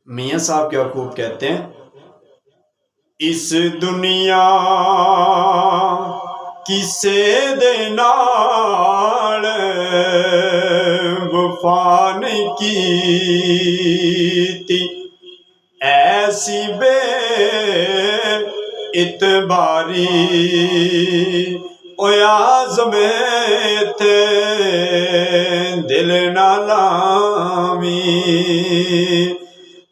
मियाँ साहब क्या खूब कहते हैं, इस दुनिया किसे दे नाल वफा नहीं कीती, ऐसी बे इतबारी आज़मे थे दिल ना लावी,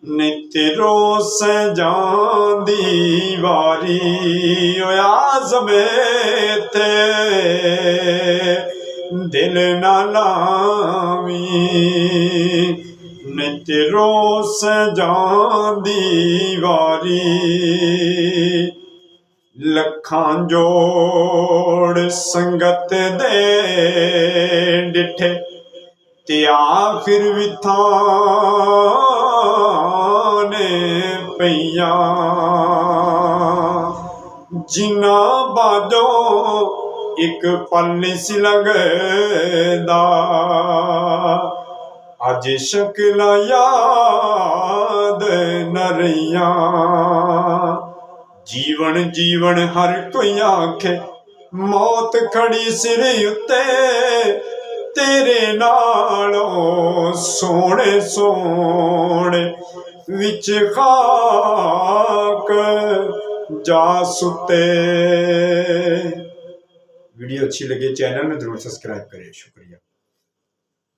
नित रोस जांदी वारी आज़मे थे दिल ना लावी, नित रोस जांदी वारी। लखां जोड़ संगत दे डिठे ते आखिर विथाने पईयां, जिन्ना बादों एक पल नहीं सी लगदा, अज शक्लां याद न रहियां। जीवन जीवन हर कोई आखे, मौत खड़ी सिर उत्ते तेरे नालों सोने सोने विच खाक जा सुते। वीडियो अच्छी लगे चैनल में जरूर सब्सक्राइब करें। शुक्रिया।